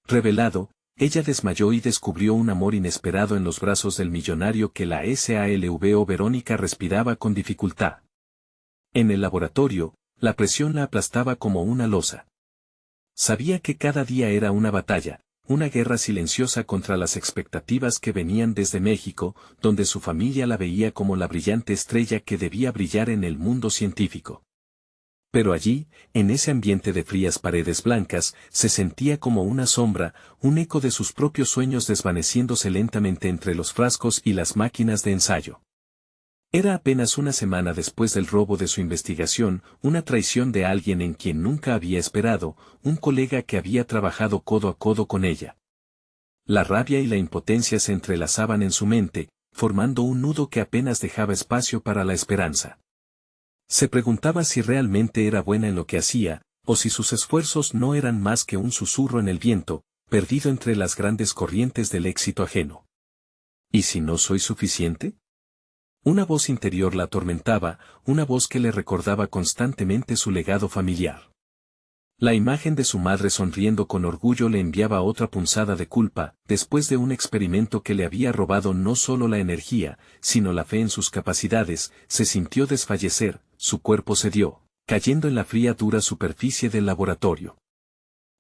Revelado, ella desmayó y descubrió un amor inesperado en los brazos del millonario que la SALVO Verónica respiraba con dificultad. En el laboratorio, la presión la aplastaba como una losa. Sabía que cada día era una batalla, una guerra silenciosa contra las expectativas que venían desde México, donde su familia la veía como la brillante estrella que debía brillar en el mundo científico. Pero allí, en ese ambiente de frías paredes blancas, se sentía como una sombra, un eco de sus propios sueños desvaneciéndose lentamente entre los frascos y las máquinas de ensayo. Era apenas una semana después del robo de su investigación, una traición de alguien en quien nunca había esperado, un colega que había trabajado codo a codo con ella. La rabia y la impotencia se entrelazaban en su mente, formando un nudo que apenas dejaba espacio para la esperanza. Se preguntaba si realmente era buena en lo que hacía, o si sus esfuerzos no eran más que un susurro en el viento, perdido entre las grandes corrientes del éxito ajeno. ¿Y si no soy suficiente? Una voz interior la atormentaba, una voz que le recordaba constantemente su legado familiar. La imagen de su madre sonriendo con orgullo le enviaba otra punzada de culpa, después de un experimento que le había robado no solo la energía, sino la fe en sus capacidades, se sintió desfallecer, su cuerpo cedió, cayendo en la fría dura superficie del laboratorio.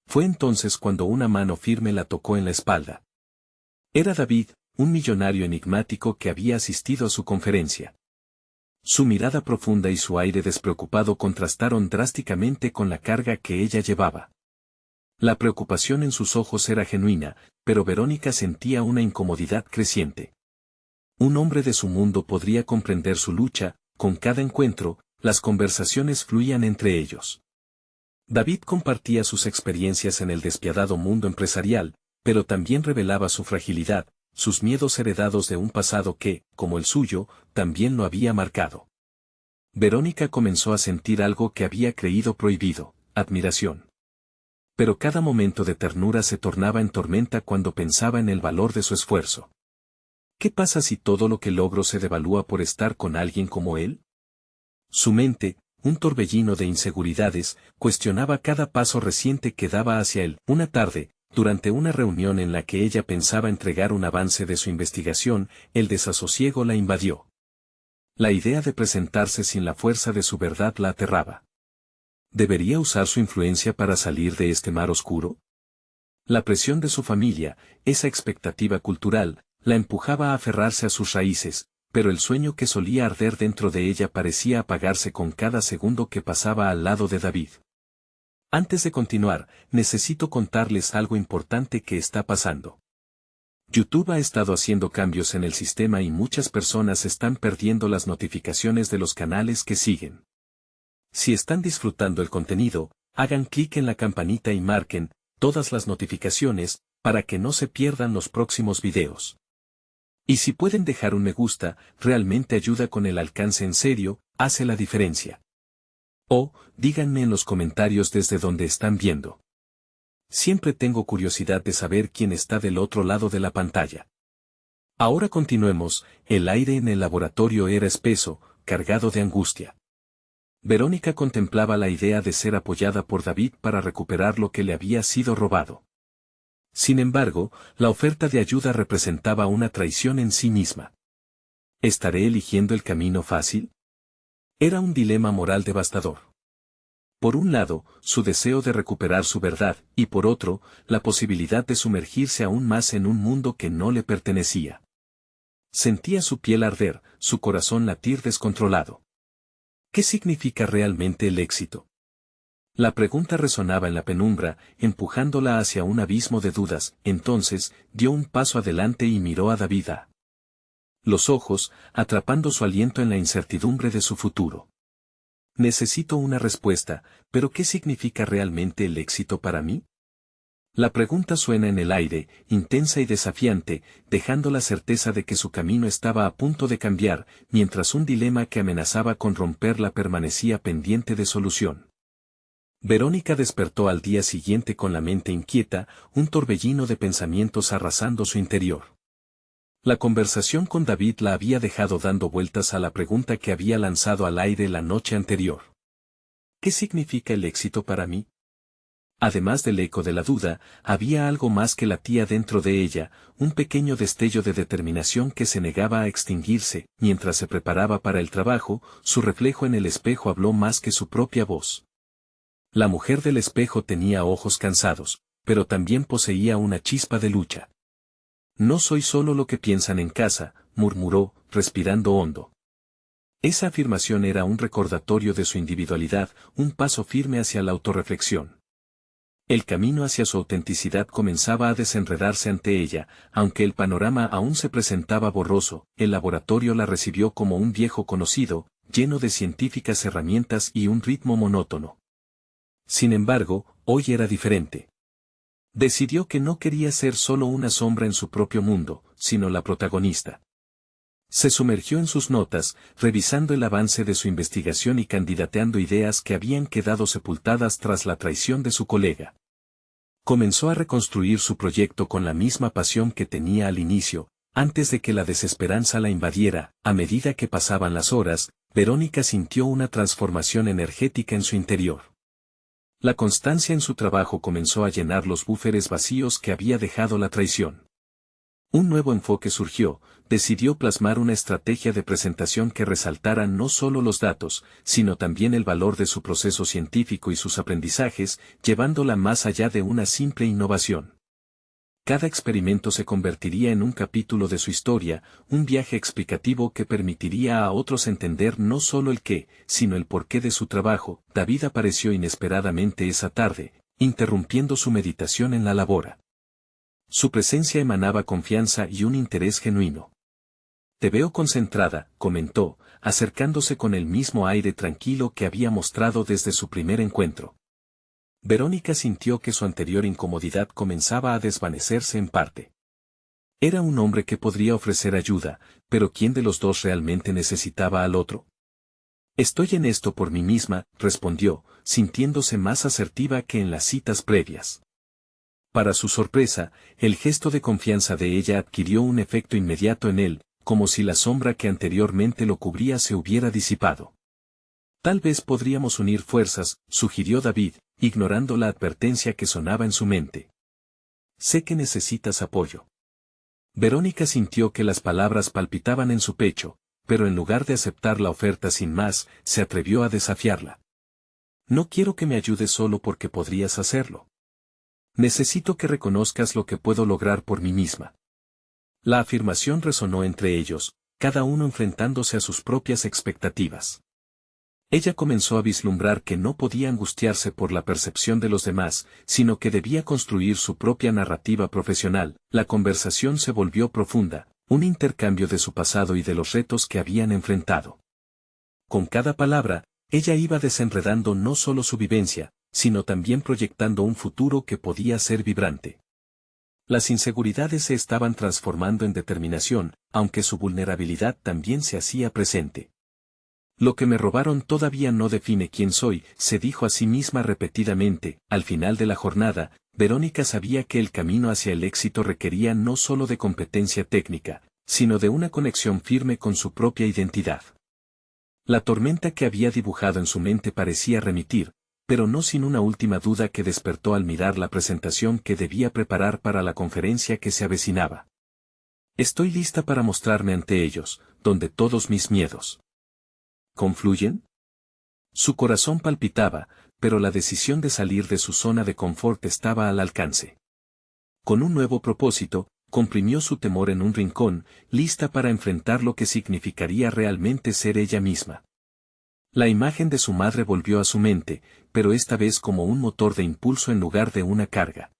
Fue entonces cuando una mano firme la tocó en la espalda. Era David, un millonario enigmático que había asistido a su conferencia. Su mirada profunda y su aire despreocupado contrastaron drásticamente con la carga que ella llevaba. La preocupación en sus ojos era genuina, pero Verónica sentía una incomodidad creciente. Un hombre de su mundo podría comprender su lucha, con cada encuentro, las conversaciones fluían entre ellos. David compartía sus experiencias en el despiadado mundo empresarial, pero también revelaba su fragilidad, sus miedos heredados de un pasado que, como el suyo, también lo había marcado. Verónica comenzó a sentir algo que había creído prohibido, admiración. Pero cada momento de ternura se tornaba en tormenta cuando pensaba en el valor de su esfuerzo. ¿Qué pasa si todo lo que logro se devalúa por estar con alguien como él? Su mente, un torbellino de inseguridades, cuestionaba cada paso reciente que daba hacia él. Una tarde, durante una reunión en la que ella pensaba entregar un avance de su investigación, el desasosiego la invadió. La idea de presentarse sin la fuerza de su verdad la aterraba. ¿Debería usar su influencia para salir de este mar oscuro? La presión de su familia, esa expectativa cultural, la empujaba a aferrarse a sus raíces, pero el sueño que solía arder dentro de ella parecía apagarse con cada segundo que pasaba al lado de David. Antes de continuar, necesito contarles algo importante que está pasando. YouTube ha estado haciendo cambios en el sistema y muchas personas están perdiendo las notificaciones de los canales que siguen. Si están disfrutando el contenido, hagan clic en la campanita y marquen todas las notificaciones para que no se pierdan los próximos videos. Y si pueden dejar un me gusta, realmente ayuda con el alcance en serio, hace la diferencia. O, díganme en los comentarios desde donde están viendo. Siempre tengo curiosidad de saber quién está del otro lado de la pantalla. Ahora continuemos, el aire en el laboratorio era espeso, cargado de angustia. Verónica contemplaba la idea de ser apoyada por David para recuperar lo que le había sido robado. Sin embargo, la oferta de ayuda representaba una traición en sí misma. ¿Estaré eligiendo el camino fácil? Era un dilema moral devastador. Por un lado, su deseo de recuperar su verdad, y por otro, la posibilidad de sumergirse aún más en un mundo que no le pertenecía. Sentía su piel arder, su corazón latir descontrolado. ¿Qué significa realmente el éxito? La pregunta resonaba en la penumbra, empujándola hacia un abismo de dudas. Entonces, dio un paso adelante y miró a David a los ojos, atrapando su aliento en la incertidumbre de su futuro. Necesito una respuesta, pero ¿qué significa realmente el éxito para mí? La pregunta suena en el aire, intensa y desafiante, dejando la certeza de que su camino estaba a punto de cambiar, mientras un dilema que amenazaba con romperla permanecía pendiente de solución. Verónica despertó al día siguiente con la mente inquieta, un torbellino de pensamientos arrasando su interior. La conversación con David la había dejado dando vueltas a la pregunta que había lanzado al aire la noche anterior. ¿Qué significa el éxito para mí? Además del eco de la duda, había algo más que latía dentro de ella, un pequeño destello de determinación que se negaba a extinguirse. Mientras se preparaba para el trabajo, su reflejo en el espejo habló más que su propia voz. La mujer del espejo tenía ojos cansados, pero también poseía una chispa de lucha. No soy solo lo que piensan en casa, murmuró, respirando hondo. Esa afirmación era un recordatorio de su individualidad, un paso firme hacia la autorreflexión. El camino hacia su autenticidad comenzaba a desenredarse ante ella, aunque el panorama aún se presentaba borroso. El laboratorio la recibió como un viejo conocido, lleno de científicas herramientas y un ritmo monótono. Sin embargo, hoy era diferente. Decidió que no quería ser solo una sombra en su propio mundo, sino la protagonista. Se sumergió en sus notas, revisando el avance de su investigación y candidateando ideas que habían quedado sepultadas tras la traición de su colega. Comenzó a reconstruir su proyecto con la misma pasión que tenía al inicio, antes de que la desesperanza la invadiera. A medida que pasaban las horas, Verónica sintió una transformación energética en su interior. La constancia en su trabajo comenzó a llenar los búferes vacíos que había dejado la traición. Un nuevo enfoque surgió, decidió plasmar una estrategia de presentación que resaltara no solo los datos, sino también el valor de su proceso científico y sus aprendizajes, llevándola más allá de una simple innovación. Cada experimento se convertiría en un capítulo de su historia, un viaje explicativo que permitiría a otros entender no solo el qué, sino el porqué de su trabajo. David apareció inesperadamente esa tarde, interrumpiendo su meditación en la labora. Su presencia emanaba confianza y un interés genuino. Te veo concentrada, comentó, acercándose con el mismo aire tranquilo que había mostrado desde su primer encuentro. Verónica sintió que su anterior incomodidad comenzaba a desvanecerse en parte. Era un hombre que podría ofrecer ayuda, pero ¿quién de los dos realmente necesitaba al otro? Estoy en esto por mí misma, respondió, sintiéndose más asertiva que en las citas previas. Para su sorpresa, el gesto de confianza de ella adquirió un efecto inmediato en él, como si la sombra que anteriormente lo cubría se hubiera disipado. Tal vez podríamos unir fuerzas, sugirió David, ignorando la advertencia que sonaba en su mente. Sé que necesitas apoyo. Verónica sintió que las palabras palpitaban en su pecho, pero en lugar de aceptar la oferta sin más, se atrevió a desafiarla. No quiero que me ayudes solo porque podrías hacerlo. Necesito que reconozcas lo que puedo lograr por mí misma. La afirmación resonó entre ellos, cada uno enfrentándose a sus propias expectativas. Ella comenzó a vislumbrar que no podía angustiarse por la percepción de los demás, sino que debía construir su propia narrativa profesional. La conversación se volvió profunda, un intercambio de su pasado y de los retos que habían enfrentado. Con cada palabra, ella iba desenredando no solo su vivencia, sino también proyectando un futuro que podía ser vibrante. Las inseguridades se estaban transformando en determinación, aunque su vulnerabilidad también se hacía presente. Lo que me robaron todavía no define quién soy, se dijo a sí misma repetidamente. Al final de la jornada, Verónica sabía que el camino hacia el éxito requería no solo de competencia técnica, sino de una conexión firme con su propia identidad. La tormenta que había dibujado en su mente parecía remitir, pero no sin una última duda que despertó al mirar la presentación que debía preparar para la conferencia que se avecinaba. Estoy lista para mostrarme ante ellos, donde todos mis miedos confluyen. Su corazón palpitaba, pero la decisión de salir de su zona de confort estaba al alcance. Con un nuevo propósito, comprimió su temor en un rincón, lista para enfrentar lo que significaría realmente ser ella misma. La imagen de su madre volvió a su mente, pero esta vez como un motor de impulso en lugar de una carga.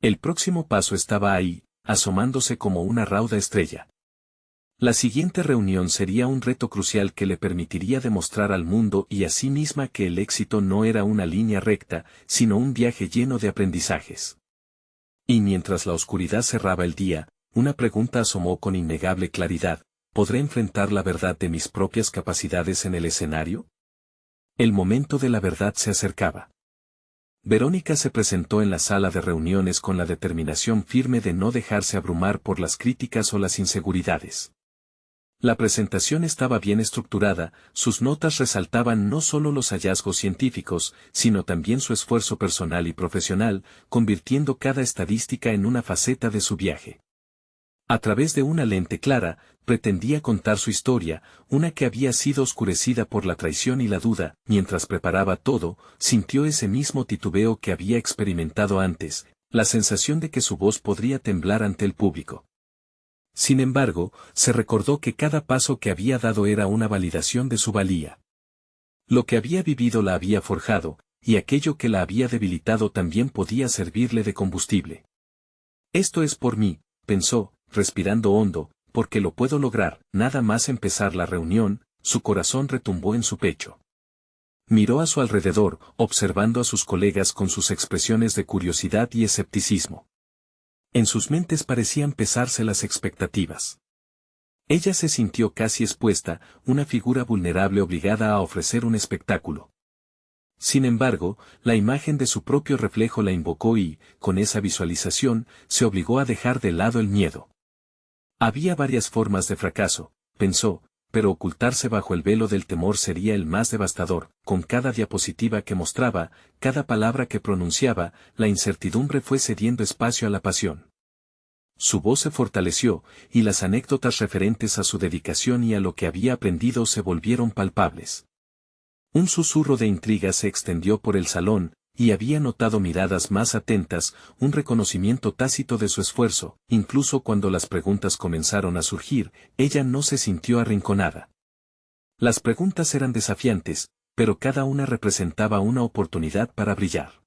El próximo paso estaba ahí, asomándose como una rauda estrella. La siguiente reunión sería un reto crucial que le permitiría demostrar al mundo y a sí misma que el éxito no era una línea recta, sino un viaje lleno de aprendizajes. Y mientras la oscuridad cerraba el día, una pregunta asomó con innegable claridad: ¿podré enfrentar la verdad de mis propias capacidades en el escenario? El momento de la verdad se acercaba. Verónica se presentó en la sala de reuniones con la determinación firme de no dejarse abrumar por las críticas o las inseguridades. La presentación estaba bien estructurada, sus notas resaltaban no solo los hallazgos científicos, sino también su esfuerzo personal y profesional, convirtiendo cada estadística en una faceta de su viaje. A través de una lente clara, pretendía contar su historia, una que había sido oscurecida por la traición y la duda. Mientras preparaba todo, sintió ese mismo titubeo que había experimentado antes, la sensación de que su voz podría temblar ante el público. Sin embargo, se recordó que cada paso que había dado era una validación de su valía. Lo que había vivido la había forjado, y aquello que la había debilitado también podía servirle de combustible. Esto es por mí, pensó, respirando hondo, porque lo puedo lograr. Nada más empezar la reunión, su corazón retumbó en su pecho. Miró a su alrededor, observando a sus colegas con sus expresiones de curiosidad y escepticismo. En sus mentes parecían pesarse las expectativas. Ella se sintió casi expuesta, una figura vulnerable obligada a ofrecer un espectáculo. Sin embargo, la imagen de su propio reflejo la invocó y, con esa visualización, se obligó a dejar de lado el miedo. Había varias formas de fracaso, pensó, pero ocultarse bajo el velo del temor sería el más devastador. Con cada diapositiva que mostraba, cada palabra que pronunciaba, la incertidumbre fue cediendo espacio a la pasión. Su voz se fortaleció, y las anécdotas referentes a su dedicación y a lo que había aprendido se volvieron palpables. Un susurro de intriga se extendió por el salón, y había notado miradas más atentas, un reconocimiento tácito de su esfuerzo. Incluso cuando las preguntas comenzaron a surgir, ella no se sintió arrinconada. Las preguntas eran desafiantes, pero cada una representaba una oportunidad para brillar.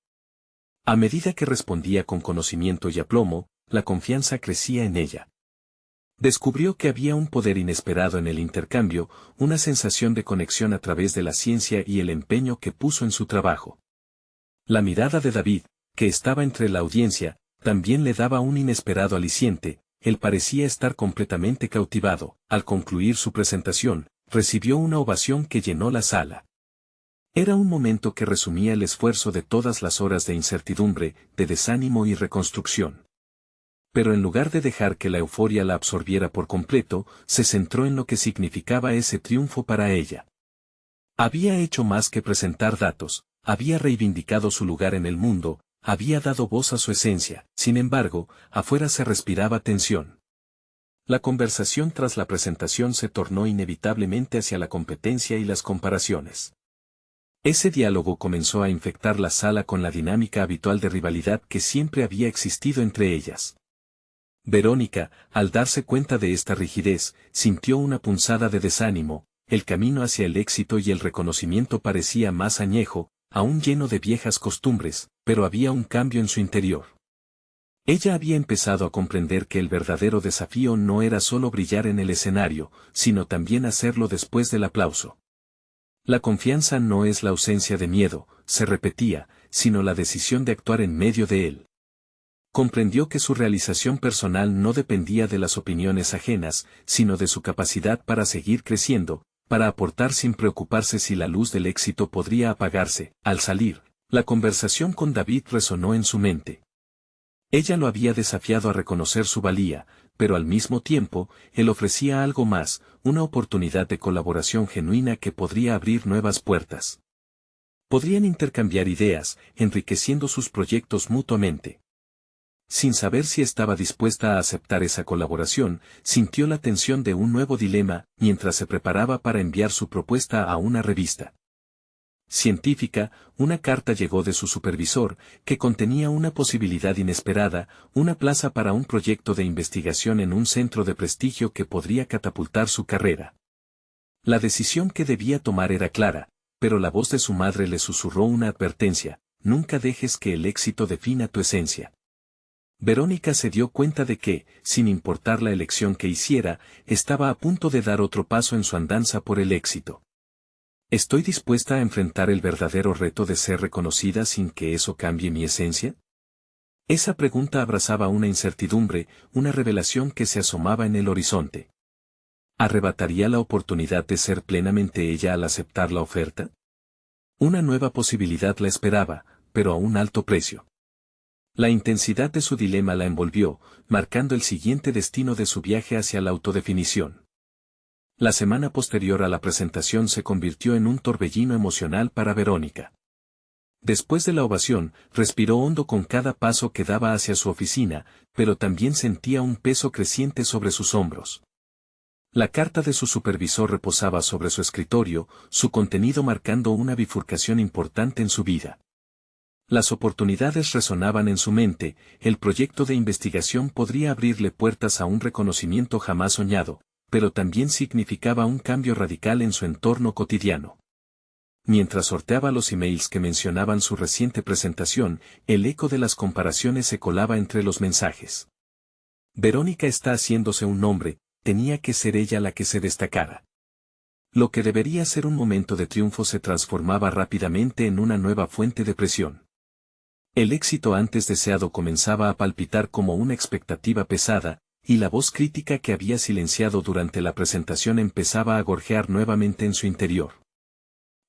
A medida que respondía con conocimiento y aplomo, la confianza crecía en ella. Descubrió que había un poder inesperado en el intercambio, una sensación de conexión a través de la ciencia y el empeño que puso en su trabajo. La mirada de David, que estaba entre la audiencia, también le daba un inesperado aliciente. Él parecía estar completamente cautivado. Al concluir su presentación, recibió una ovación que llenó la sala. Era un momento que resumía el esfuerzo de todas las horas de incertidumbre, de desánimo y reconstrucción. Pero en lugar de dejar que la euforia la absorbiera por completo, se centró en lo que significaba ese triunfo para ella. Había hecho más que presentar datos, había reivindicado su lugar en el mundo, había dado voz a su esencia. Sin embargo, afuera se respiraba tensión. La conversación tras la presentación se tornó inevitablemente hacia la competencia y las comparaciones. Ese diálogo comenzó a infectar la sala con la dinámica habitual de rivalidad que siempre había existido entre ellas. Verónica, al darse cuenta de esta rigidez, sintió una punzada de desánimo. El camino hacia el éxito y el reconocimiento parecía más añejo, aún lleno de viejas costumbres, pero había un cambio en su interior. Ella había empezado a comprender que el verdadero desafío no era solo brillar en el escenario, sino también hacerlo después del aplauso. La confianza no es la ausencia de miedo, se repetía, sino la decisión de actuar en medio de él. Comprendió que su realización personal no dependía de las opiniones ajenas, sino de su capacidad para seguir creciendo, para aportar sin preocuparse si la luz del éxito podría apagarse. Al salir, la conversación con David resonó en su mente. Ella lo había desafiado a reconocer su valía, pero al mismo tiempo, él ofrecía algo más, una oportunidad de colaboración genuina que podría abrir nuevas puertas. Podrían intercambiar ideas, enriqueciendo sus proyectos mutuamente. Sin saber si estaba dispuesta a aceptar esa colaboración, sintió la tensión de un nuevo dilema, mientras se preparaba para enviar su propuesta a una revista científica. Una carta llegó de su supervisor, que contenía una posibilidad inesperada, una plaza para un proyecto de investigación en un centro de prestigio que podría catapultar su carrera. La decisión que debía tomar era clara, pero la voz de su madre le susurró una advertencia: nunca dejes que el éxito defina tu esencia. Verónica se dio cuenta de que, sin importar la elección que hiciera, estaba a punto de dar otro paso en su andanza por el éxito. ¿Estoy dispuesta a enfrentar el verdadero reto de ser reconocida sin que eso cambie mi esencia? Esa pregunta abrazaba una incertidumbre, una revelación que se asomaba en el horizonte. ¿Arrebataría la oportunidad de ser plenamente ella al aceptar la oferta? Una nueva posibilidad la esperaba, pero a un alto precio. La intensidad de su dilema la envolvió, marcando el siguiente destino de su viaje hacia la autodefinición. La semana posterior a la presentación se convirtió en un torbellino emocional para Verónica. Después de la ovación, respiró hondo con cada paso que daba hacia su oficina, pero también sentía un peso creciente sobre sus hombros. La carta de su supervisor reposaba sobre su escritorio, su contenido marcando una bifurcación importante en su vida. Las oportunidades resonaban en su mente, el proyecto de investigación podría abrirle puertas a un reconocimiento jamás soñado, pero también significaba un cambio radical en su entorno cotidiano. Mientras sorteaba los emails que mencionaban su reciente presentación, el eco de las comparaciones se colaba entre los mensajes. Verónica está haciéndose un nombre, tenía que ser ella la que se destacara. Lo que debería ser un momento de triunfo se transformaba rápidamente en una nueva fuente de presión. El éxito antes deseado comenzaba a palpitar como una expectativa pesada, y la voz crítica que había silenciado durante la presentación empezaba a gorjear nuevamente en su interior.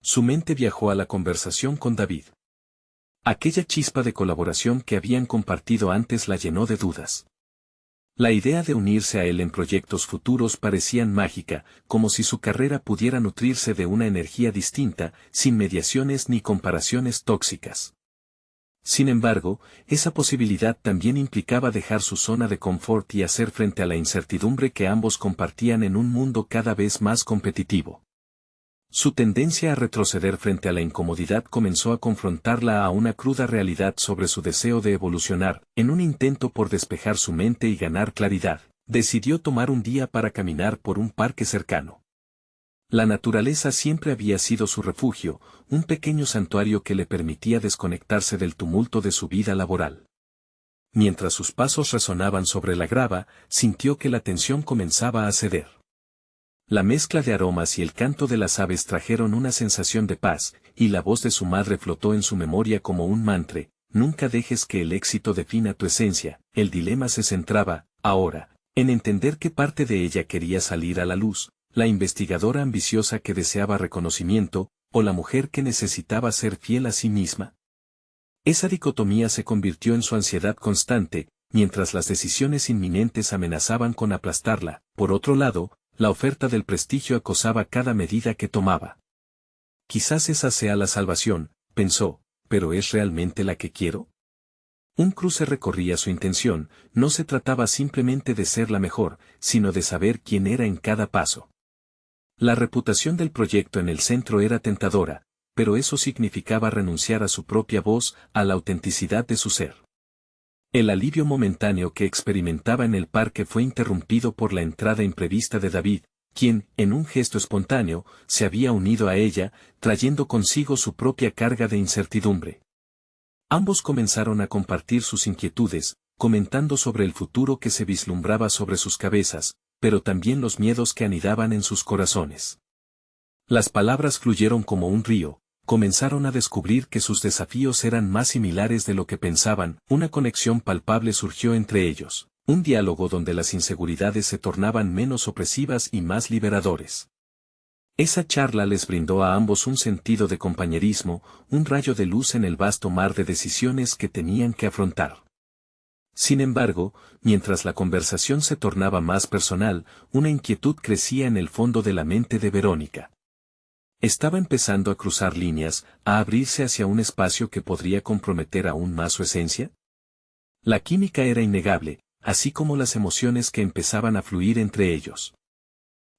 Su mente viajó a la conversación con David. Aquella chispa de colaboración que habían compartido antes la llenó de dudas. La idea de unirse a él en proyectos futuros parecía mágica, como si su carrera pudiera nutrirse de una energía distinta, sin mediaciones ni comparaciones tóxicas. Sin embargo, esa posibilidad también implicaba dejar su zona de confort y hacer frente a la incertidumbre que ambos compartían en un mundo cada vez más competitivo. Su tendencia a retroceder frente a la incomodidad comenzó a confrontarla a una cruda realidad sobre su deseo de evolucionar. En un intento por despejar su mente y ganar claridad, decidió tomar un día para caminar por un parque cercano. La naturaleza siempre había sido su refugio, un pequeño santuario que le permitía desconectarse del tumulto de su vida laboral. Mientras sus pasos resonaban sobre la grava, sintió que la tensión comenzaba a ceder. La mezcla de aromas y el canto de las aves trajeron una sensación de paz, y la voz de su madre flotó en su memoria como un mantra: nunca dejes que el éxito defina tu esencia. El dilema se centraba, ahora, en entender qué parte de ella quería salir a la luz, la investigadora ambiciosa que deseaba reconocimiento, o la mujer que necesitaba ser fiel a sí misma. Esa dicotomía se convirtió en su ansiedad constante, mientras las decisiones inminentes amenazaban con aplastarla. Por otro lado, la oferta del prestigio acosaba cada medida que tomaba. Quizás esa sea la salvación, pensó, pero ¿es realmente la que quiero? Un cruce recorría su intención, no se trataba simplemente de ser la mejor, sino de saber quién era en cada paso. La reputación del proyecto en el centro era tentadora, pero eso significaba renunciar a su propia voz, a la autenticidad de su ser. El alivio momentáneo que experimentaba en el parque fue interrumpido por la entrada imprevista de David, quien, en un gesto espontáneo, se había unido a ella, trayendo consigo su propia carga de incertidumbre. Ambos comenzaron a compartir sus inquietudes, comentando sobre el futuro que se vislumbraba sobre sus cabezas, pero también los miedos que anidaban en sus corazones. Las palabras fluyeron como un río, comenzaron a descubrir que sus desafíos eran más similares de lo que pensaban. Una conexión palpable surgió entre ellos, un diálogo donde las inseguridades se tornaban menos opresivas y más liberadores. Esa charla les brindó a ambos un sentido de compañerismo, un rayo de luz en el vasto mar de decisiones que tenían que afrontar. Sin embargo, mientras la conversación se tornaba más personal, una inquietud crecía en el fondo de la mente de Verónica. Estaba empezando a cruzar líneas, a abrirse hacia un espacio que podría comprometer aún más su esencia. La química era innegable, así como las emociones que empezaban a fluir entre ellos.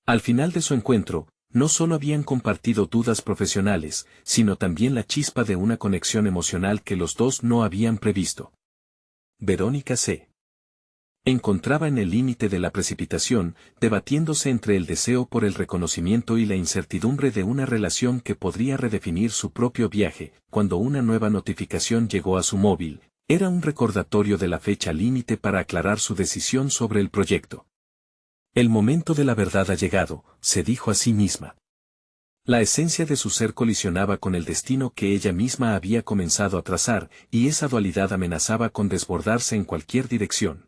Al final de su encuentro, no solo habían compartido dudas profesionales, sino también la chispa de una conexión emocional que los dos no habían previsto. Verónica se encontraba en el límite de la precipitación, debatiéndose entre el deseo por el reconocimiento y la incertidumbre de una relación que podría redefinir su propio viaje, cuando una nueva notificación llegó a su móvil. Era un recordatorio de la fecha límite para aclarar su decisión sobre el proyecto. El momento de la verdad ha llegado, se dijo a sí misma. La esencia de su ser colisionaba con el destino que ella misma había comenzado a trazar, y esa dualidad amenazaba con desbordarse en cualquier dirección.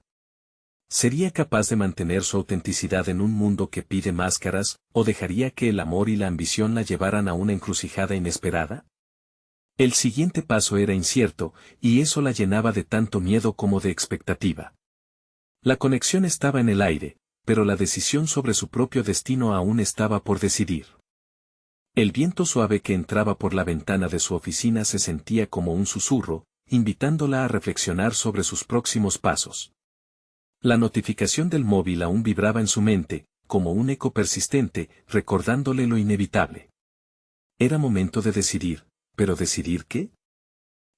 ¿Sería capaz de mantener su autenticidad en un mundo que pide máscaras, o dejaría que el amor y la ambición la llevaran a una encrucijada inesperada? El siguiente paso era incierto, y eso la llenaba de tanto miedo como de expectativa. La conexión estaba en el aire, pero la decisión sobre su propio destino aún estaba por decidir. El viento suave que entraba por la ventana de su oficina se sentía como un susurro, invitándola a reflexionar sobre sus próximos pasos. La notificación del móvil aún vibraba en su mente, como un eco persistente, recordándole lo inevitable. Era momento de decidir, ¿pero decidir qué?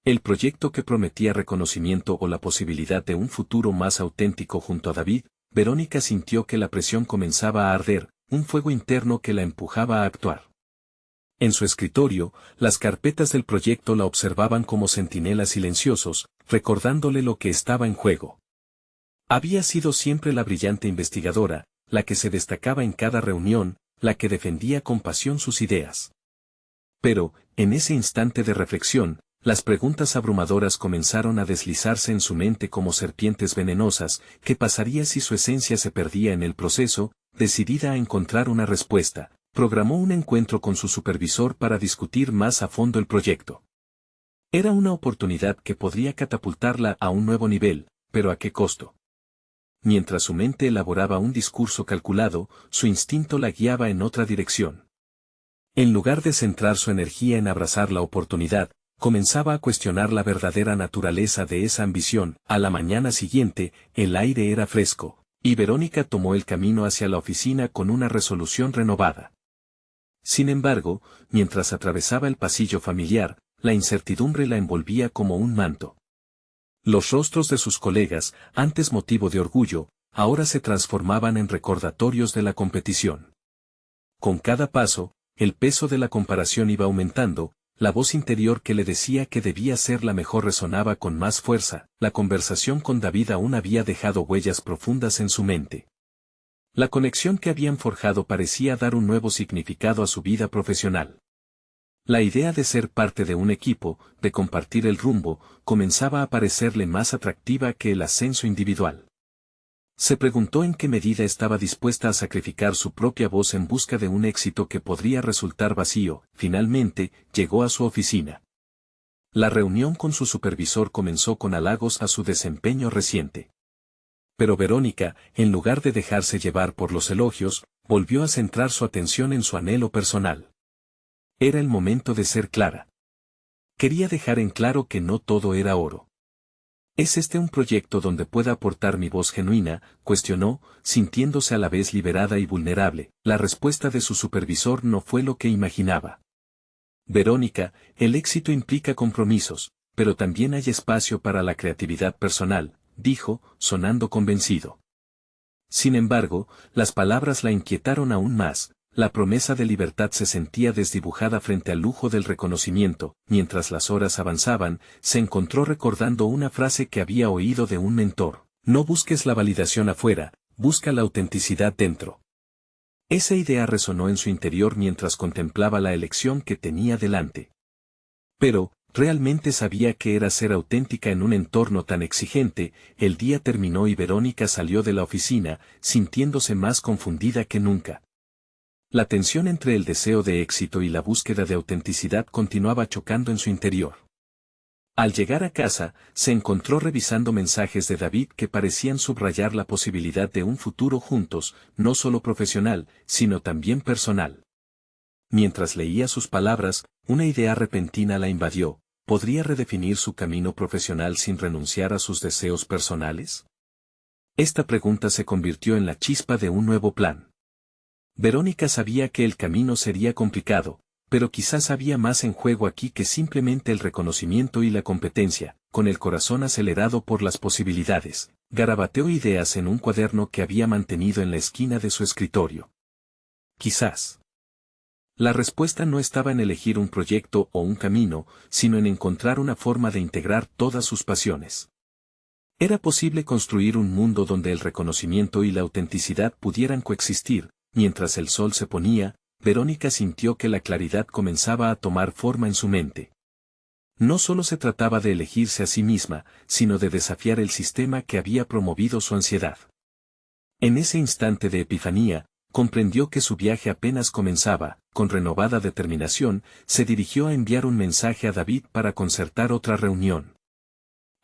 El proyecto que prometía reconocimiento o la posibilidad de un futuro más auténtico junto a David. Verónica sintió que la presión comenzaba a arder, un fuego interno que la empujaba a actuar. En su escritorio, las carpetas del proyecto la observaban como centinelas silenciosos, recordándole lo que estaba en juego. Había sido siempre la brillante investigadora, la que se destacaba en cada reunión, la que defendía con pasión sus ideas. Pero, en ese instante de reflexión, las preguntas abrumadoras comenzaron a deslizarse en su mente como serpientes venenosas. ¿Qué pasaría si su esencia se perdía en el proceso? Decidida a encontrar una respuesta, programó un encuentro con su supervisor para discutir más a fondo el proyecto. Era una oportunidad que podría catapultarla a un nuevo nivel, pero ¿a qué costo? Mientras su mente elaboraba un discurso calculado, su instinto la guiaba en otra dirección. En lugar de centrar su energía en abrazar la oportunidad, comenzaba a cuestionar la verdadera naturaleza de esa ambición. A la mañana siguiente, el aire era fresco, y Verónica tomó el camino hacia la oficina con una resolución renovada. Sin embargo, mientras atravesaba el pasillo familiar, la incertidumbre la envolvía como un manto. Los rostros de sus colegas, antes motivo de orgullo, ahora se transformaban en recordatorios de la competición. Con cada paso, el peso de la comparación iba aumentando. La voz interior que le decía que debía ser la mejor resonaba con más fuerza. La conversación con David aún había dejado huellas profundas en su mente. La conexión que habían forjado parecía dar un nuevo significado a su vida profesional. La idea de ser parte de un equipo, de compartir el rumbo, comenzaba a parecerle más atractiva que el ascenso individual. Se preguntó en qué medida estaba dispuesta a sacrificar su propia voz en busca de un éxito que podría resultar vacío. Finalmente, llegó a su oficina. La reunión con su supervisor comenzó con halagos a su desempeño reciente. Pero Verónica, en lugar de dejarse llevar por los elogios, volvió a centrar su atención en su anhelo personal. Era el momento de ser clara. Quería dejar en claro que no todo era oro. ¿Es este un proyecto donde pueda aportar mi voz genuina?, cuestionó, sintiéndose a la vez liberada y vulnerable. La respuesta de su supervisor no fue lo que imaginaba. Verónica, el éxito implica compromisos, pero también hay espacio para la creatividad personal, dijo, sonando convencido. Sin embargo, las palabras la inquietaron aún más. La promesa de libertad se sentía desdibujada frente al lujo del reconocimiento. Mientras las horas avanzaban, se encontró recordando una frase que había oído de un mentor: no busques la validación afuera, busca la autenticidad dentro. Esa idea resonó en su interior mientras contemplaba la elección que tenía delante. Pero, ¿realmente sabía qué era ser auténtica en un entorno tan exigente? El día terminó y Verónica salió de la oficina, sintiéndose más confundida que nunca. La tensión entre el deseo de éxito y la búsqueda de autenticidad continuaba chocando en su interior. Al llegar a casa, se encontró revisando mensajes de David que parecían subrayar la posibilidad de un futuro juntos, no solo profesional, sino también personal. Mientras leía sus palabras, una idea repentina la invadió: ¿podría redefinir su camino profesional sin renunciar a sus deseos personales? Esta pregunta se convirtió en la chispa de un nuevo plan. Verónica sabía que el camino sería complicado, pero quizás había más en juego aquí que simplemente el reconocimiento y la competencia. Con el corazón acelerado por las posibilidades, garabateó ideas en un cuaderno que había mantenido en la esquina de su escritorio. Quizás la respuesta no estaba en elegir un proyecto o un camino, sino en encontrar una forma de integrar todas sus pasiones. Era posible construir un mundo donde el reconocimiento y la autenticidad pudieran coexistir. Mientras el sol se ponía, Verónica sintió que la claridad comenzaba a tomar forma en su mente. No solo se trataba de elegirse a sí misma, sino de desafiar el sistema que había promovido su ansiedad. En ese instante de epifanía, comprendió que su viaje apenas comenzaba. Con renovada determinación, se dirigió a enviar un mensaje a David para concertar otra reunión.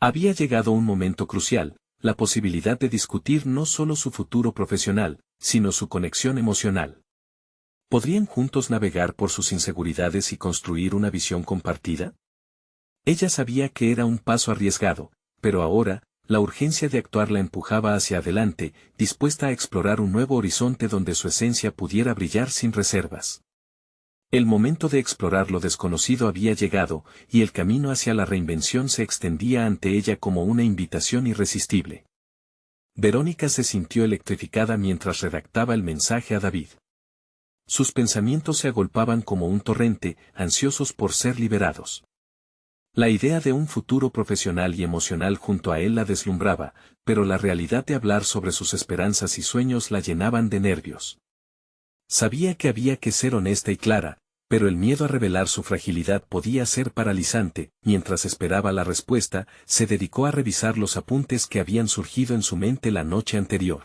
Había llegado un momento crucial. la posibilidad de discutir no solo su futuro profesional, sino su conexión emocional. ¿Podrían juntos navegar por sus inseguridades y construir una visión compartida? Ella sabía que era un paso arriesgado, pero ahora, la urgencia de actuar la empujaba hacia adelante, dispuesta a explorar un nuevo horizonte donde su esencia pudiera brillar sin reservas. El momento de explorar lo desconocido había llegado, y el camino hacia la reinvención se extendía ante ella como una invitación irresistible. Verónica se sintió electrificada mientras redactaba el mensaje a David. Sus pensamientos se agolpaban como un torrente, ansiosos por ser liberados. La idea de un futuro profesional y emocional junto a él la deslumbraba, pero la realidad de hablar sobre sus esperanzas y sueños la llenaban de nervios. Sabía que había que ser honesta y clara, pero el miedo a revelar su fragilidad podía ser paralizante. Mientras esperaba la respuesta, se dedicó a revisar los apuntes que habían surgido en su mente la noche anterior.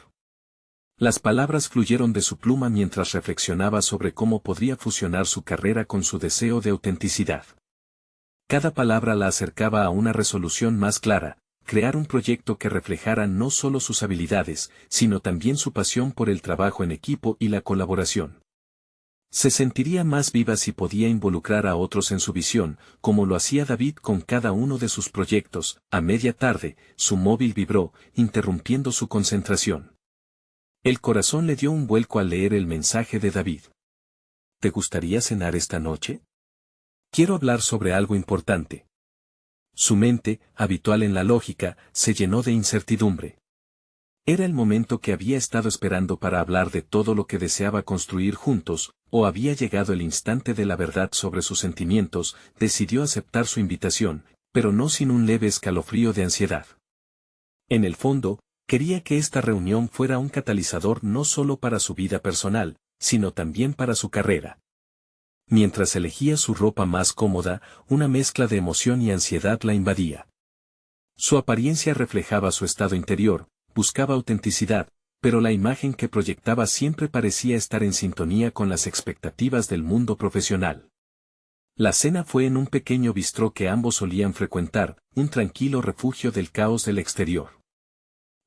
Las palabras fluyeron de su pluma mientras reflexionaba sobre cómo podría fusionar su carrera con su deseo de autenticidad. Cada palabra la acercaba a una resolución más clara: crear un proyecto que reflejara no solo sus habilidades, sino también su pasión por el trabajo en equipo y la colaboración. Se sentiría más viva si podía involucrar a otros en su visión, como lo hacía David con cada uno de sus proyectos. A media tarde, su móvil vibró, interrumpiendo su concentración. El corazón le dio un vuelco al leer el mensaje de David. ¿Te gustaría cenar esta noche? Quiero hablar sobre algo importante. Su mente, habitual en la lógica, se llenó de incertidumbre. Era el momento que había estado esperando para hablar de todo lo que deseaba construir juntos, o había llegado el instante de la verdad sobre sus sentimientos. Decidió aceptar su invitación, pero no sin un leve escalofrío de ansiedad. En el fondo, quería que esta reunión fuera un catalizador no solo para su vida personal, sino también para su carrera. Mientras elegía su ropa más cómoda, una mezcla de emoción y ansiedad la invadía. Su apariencia reflejaba su estado interior, buscaba autenticidad, pero la imagen que proyectaba siempre parecía estar en sintonía con las expectativas del mundo profesional. La cena fue en un pequeño bistró que ambos solían frecuentar, un tranquilo refugio del caos del exterior.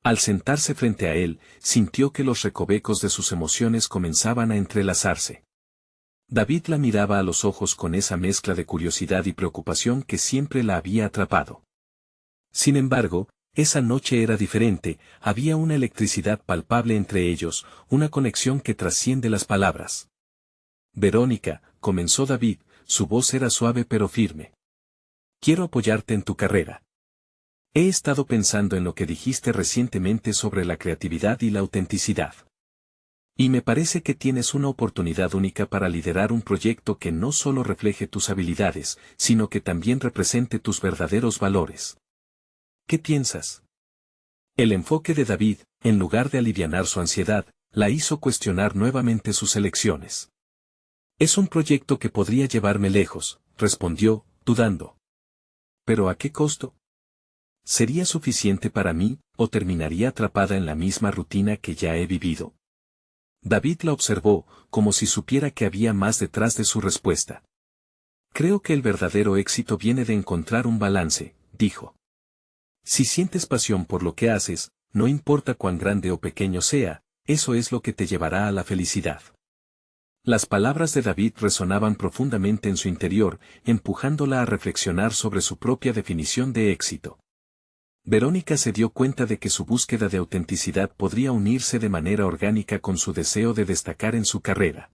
Al sentarse frente a él, sintió que los recovecos de sus emociones comenzaban a entrelazarse. David la miraba a los ojos con esa mezcla de curiosidad y preocupación que siempre la había atrapado. Sin embargo, esa noche era diferente, había una electricidad palpable entre ellos, una conexión que trasciende las palabras. Verónica, comenzó David, su voz era suave pero firme. Quiero apoyarte en tu carrera. He estado pensando en lo que dijiste recientemente sobre la creatividad y la autenticidad. Y me parece que tienes una oportunidad única para liderar un proyecto que no solo refleje tus habilidades, sino que también represente tus verdaderos valores. ¿Qué piensas? El enfoque de David, en lugar de alivianar su ansiedad, la hizo cuestionar nuevamente sus elecciones. Es un proyecto que podría llevarme lejos, respondió, dudando. ¿Pero a qué costo? ¿Sería suficiente para mí, o terminaría atrapada en la misma rutina que ya he vivido? David la observó, como si supiera que había más detrás de su respuesta. Creo que el verdadero éxito viene de encontrar un balance, dijo. Si sientes pasión por lo que haces, no importa cuán grande o pequeño sea, eso es lo que te llevará a la felicidad. Las palabras de David resonaban profundamente en su interior, empujándola a reflexionar sobre su propia definición de éxito. Verónica se dio cuenta de que su búsqueda de autenticidad podría unirse de manera orgánica con su deseo de destacar en su carrera.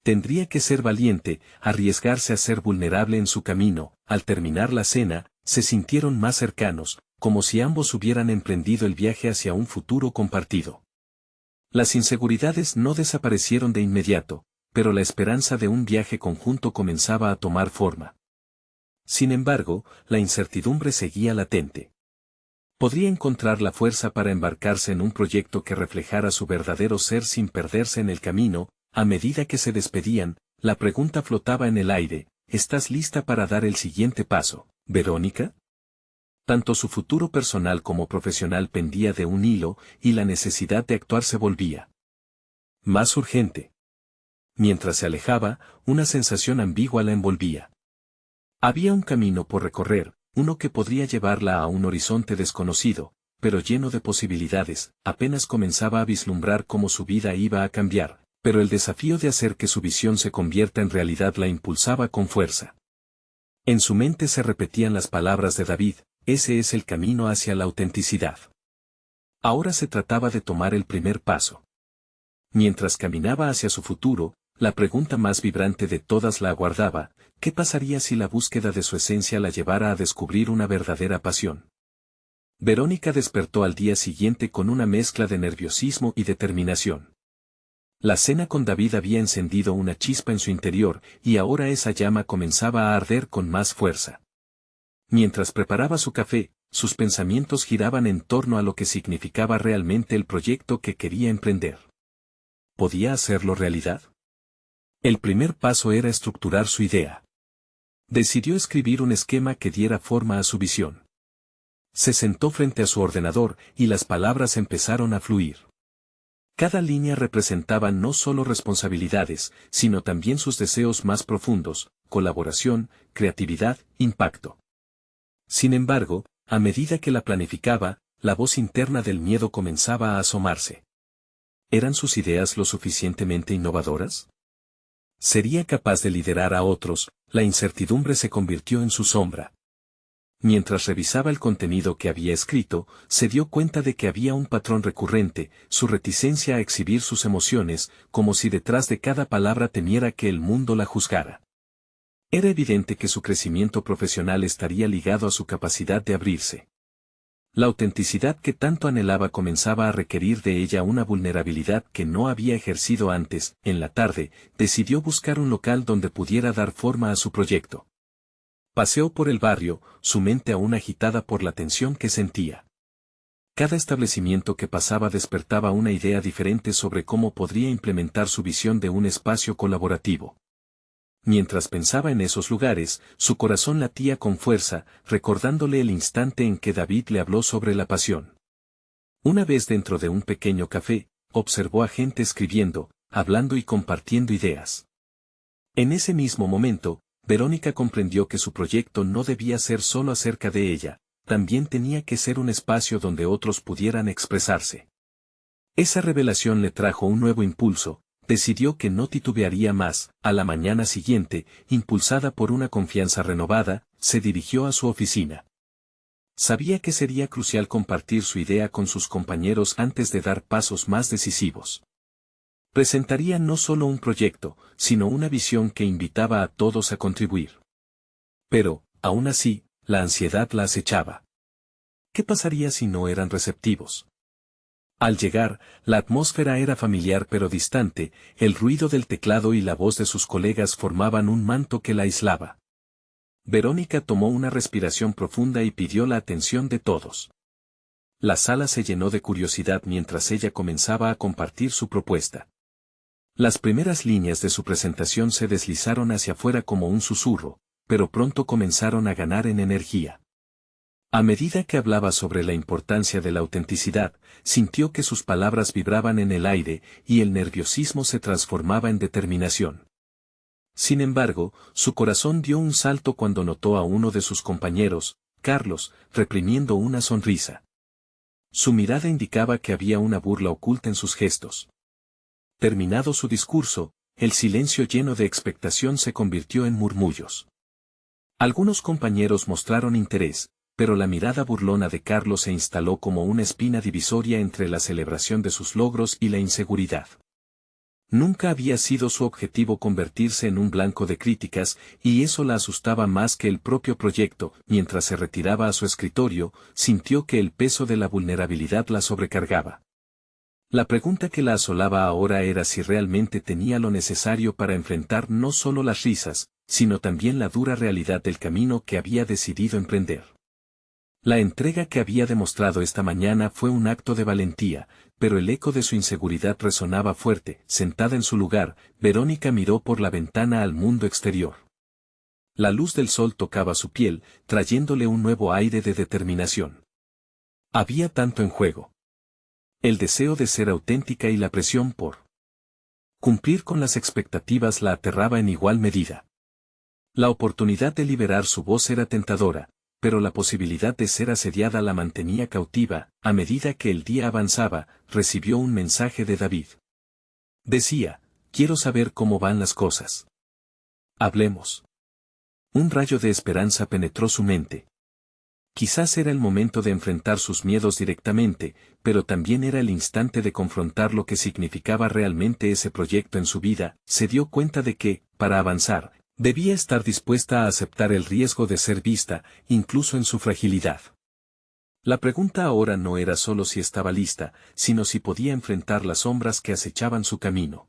Tendría que ser valiente, arriesgarse a ser vulnerable en su camino. Al terminar la cena, se sintieron más cercanos, como si ambos hubieran emprendido el viaje hacia un futuro compartido. Las inseguridades no desaparecieron de inmediato, pero la esperanza de un viaje conjunto comenzaba a tomar forma. Sin embargo, la incertidumbre seguía latente. ¿Podría encontrar la fuerza para embarcarse en un proyecto que reflejara su verdadero ser sin perderse en el camino? A medida que se despedían, la pregunta flotaba en el aire: ¿estás lista para dar el siguiente paso, Verónica? Tanto su futuro personal como profesional pendía de un hilo, y la necesidad de actuar se volvía más urgente. Mientras se alejaba, una sensación ambigua la envolvía. Había un camino por recorrer, uno que podría llevarla a un horizonte desconocido, pero lleno de posibilidades, apenas comenzaba a vislumbrar cómo su vida iba a cambiar, pero el desafío de hacer que su visión se convierta en realidad la impulsaba con fuerza. En su mente se repetían las palabras de David: ese es el camino hacia la autenticidad. Ahora se trataba de tomar el primer paso. Mientras caminaba hacia su futuro, la pregunta más vibrante de todas la aguardaba: ¿qué pasaría si la búsqueda de su esencia la llevara a descubrir una verdadera pasión? Verónica despertó al día siguiente con una mezcla de nerviosismo y determinación. La cena con David había encendido una chispa en su interior, y ahora esa llama comenzaba a arder con más fuerza. Mientras preparaba su café, sus pensamientos giraban en torno a lo que significaba realmente el proyecto que quería emprender. ¿Podía hacerlo realidad? El primer paso era estructurar su idea. Decidió escribir un esquema que diera forma a su visión. Se sentó frente a su ordenador y las palabras empezaron a fluir. Cada línea representaba no solo responsabilidades, sino también sus deseos más profundos: colaboración, creatividad, impacto. Sin embargo, a medida que la planificaba, la voz interna del miedo comenzaba a asomarse. ¿Eran sus ideas lo suficientemente innovadoras? ¿Sería capaz de liderar a otros? La incertidumbre se convirtió en su sombra. Mientras revisaba el contenido que había escrito, se dio cuenta de que había un patrón recurrente: su reticencia a exhibir sus emociones, como si detrás de cada palabra temiera que el mundo la juzgara. Era evidente que su crecimiento profesional estaría ligado a su capacidad de abrirse. La autenticidad que tanto anhelaba comenzaba a requerir de ella una vulnerabilidad que no había ejercido antes. En la tarde, decidió buscar un local donde pudiera dar forma a su proyecto. Paseó por el barrio, su mente aún agitada por la tensión que sentía. Cada establecimiento que pasaba despertaba una idea diferente sobre cómo podría implementar su visión de un espacio colaborativo. Mientras pensaba en esos lugares, su corazón latía con fuerza, recordándole el instante en que David le habló sobre la pasión. Una vez dentro de un pequeño café, observó a gente escribiendo, hablando y compartiendo ideas. En ese mismo momento, Verónica comprendió que su proyecto no debía ser solo acerca de ella, también tenía que ser un espacio donde otros pudieran expresarse. Esa revelación le trajo un nuevo impulso. Decidió que no titubearía más. A la mañana siguiente, impulsada por una confianza renovada, se dirigió a su oficina. Sabía que sería crucial compartir su idea con sus compañeros antes de dar pasos más decisivos. Presentaría no solo un proyecto, sino una visión que invitaba a todos a contribuir. Pero, aún así, la ansiedad la acechaba. ¿Qué pasaría si no eran receptivos? Al llegar, la atmósfera era familiar pero distante, el ruido del teclado y la voz de sus colegas formaban un manto que la aislaba. Verónica tomó una respiración profunda y pidió la atención de todos. La sala se llenó de curiosidad mientras ella comenzaba a compartir su propuesta. Las primeras líneas de su presentación se deslizaron hacia afuera como un susurro, pero pronto comenzaron a ganar en energía. A medida que hablaba sobre la importancia de la autenticidad, sintió que sus palabras vibraban en el aire, y el nerviosismo se transformaba en determinación. Sin embargo, su corazón dio un salto cuando notó a uno de sus compañeros, Carlos, reprimiendo una sonrisa. Su mirada indicaba que había una burla oculta en sus gestos. Terminado su discurso, el silencio lleno de expectación se convirtió en murmullos. Algunos compañeros mostraron interés, pero la mirada burlona de Carlos se instaló como una espina divisoria entre la celebración de sus logros y la inseguridad. Nunca había sido su objetivo convertirse en un blanco de críticas, y eso la asustaba más que el propio proyecto. Mientras se retiraba a su escritorio, sintió que el peso de la vulnerabilidad la sobrecargaba. La pregunta que la asolaba ahora era si realmente tenía lo necesario para enfrentar no solo las risas, sino también la dura realidad del camino que había decidido emprender. La entrega que había demostrado esta mañana fue un acto de valentía, pero el eco de su inseguridad resonaba fuerte. Sentada en su lugar, Verónica miró por la ventana al mundo exterior. La luz del sol tocaba su piel, trayéndole un nuevo aire de determinación. Había tanto en juego. El deseo de ser auténtica y la presión por cumplir con las expectativas la aterraba en igual medida. La oportunidad de liberar su voz era tentadora, pero la posibilidad de ser asediada la mantenía cautiva. A medida que el día avanzaba, recibió un mensaje de David. Decía: quiero saber cómo van las cosas. Hablemos. Un rayo de esperanza penetró su mente. Quizás era el momento de enfrentar sus miedos directamente, pero también era el instante de confrontar lo que significaba realmente ese proyecto en su vida. Se dio cuenta de que, para avanzar, debía estar dispuesta a aceptar el riesgo de ser vista, incluso en su fragilidad. La pregunta ahora no era solo si estaba lista, sino si podía enfrentar las sombras que acechaban su camino.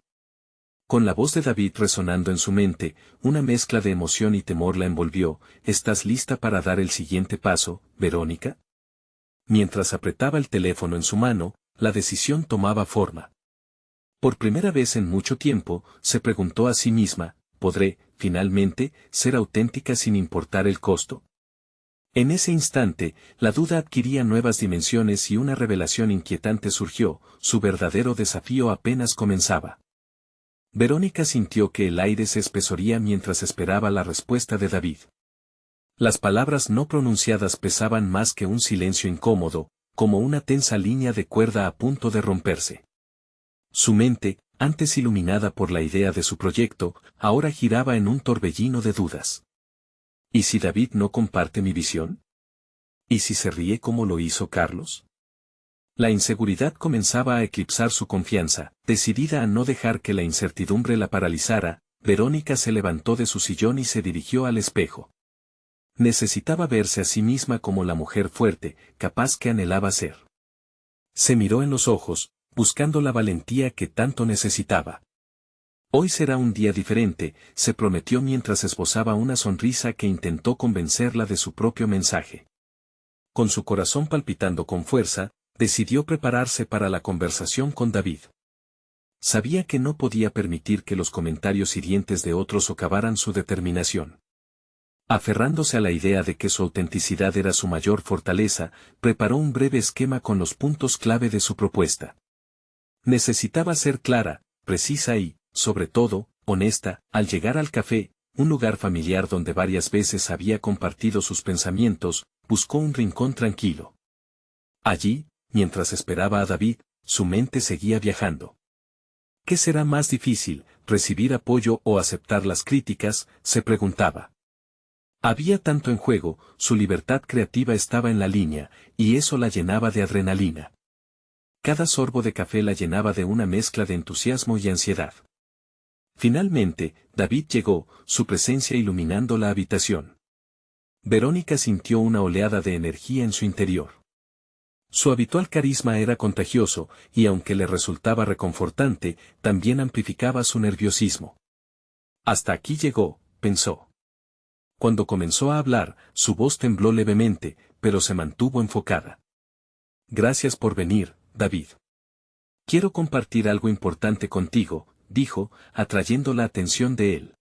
Con la voz de David resonando en su mente, una mezcla de emoción y temor la envolvió. ¿Estás lista para dar el siguiente paso, Verónica? Mientras apretaba el teléfono en su mano, la decisión tomaba forma. Por primera vez en mucho tiempo, se preguntó a sí misma: ¿podré, finalmente, ser auténtica sin importar el costo? En ese instante, la duda adquiría nuevas dimensiones y una revelación inquietante surgió: su verdadero desafío apenas comenzaba. Verónica sintió que el aire se espesoría mientras esperaba la respuesta de David. Las palabras no pronunciadas pesaban más que un silencio incómodo, como una tensa línea de cuerda a punto de romperse. Su mente, antes iluminada por la idea de su proyecto, ahora giraba en un torbellino de dudas. ¿Y si David no comparte mi visión? ¿Y si se ríe como lo hizo Carlos? La inseguridad comenzaba a eclipsar su confianza. Decidida a no dejar que la incertidumbre la paralizara, Verónica se levantó de su sillón y se dirigió al espejo. Necesitaba verse a sí misma como la mujer fuerte, capaz que anhelaba ser. Se miró en los ojos, buscando la valentía que tanto necesitaba. Hoy será un día diferente, se prometió mientras esbozaba una sonrisa que intentó convencerla de su propio mensaje. Con su corazón palpitando con fuerza, decidió prepararse para la conversación con David. Sabía que no podía permitir que los comentarios hirientes de otros socavaran su determinación. Aferrándose a la idea de que su autenticidad era su mayor fortaleza, preparó un breve esquema con los puntos clave de su propuesta. Necesitaba ser clara, precisa y, sobre todo, honesta. Al llegar al café, un lugar familiar donde varias veces había compartido sus pensamientos, buscó un rincón tranquilo. Allí, mientras esperaba a David, su mente seguía viajando. ¿Qué será más difícil, recibir apoyo o aceptar las críticas?, se preguntaba. Había tanto en juego, su libertad creativa estaba en la línea, y eso la llenaba de adrenalina. Cada sorbo de café la llenaba de una mezcla de entusiasmo y ansiedad. Finalmente, David llegó, su presencia iluminando la habitación. Verónica sintió una oleada de energía en su interior. Su habitual carisma era contagioso, y aunque le resultaba reconfortante, también amplificaba su nerviosismo. Hasta aquí llegó, pensó. Cuando comenzó a hablar, su voz tembló levemente, pero se mantuvo enfocada. Gracias por venir, David. Quiero compartir algo importante contigo, dijo, atrayendo la atención de él.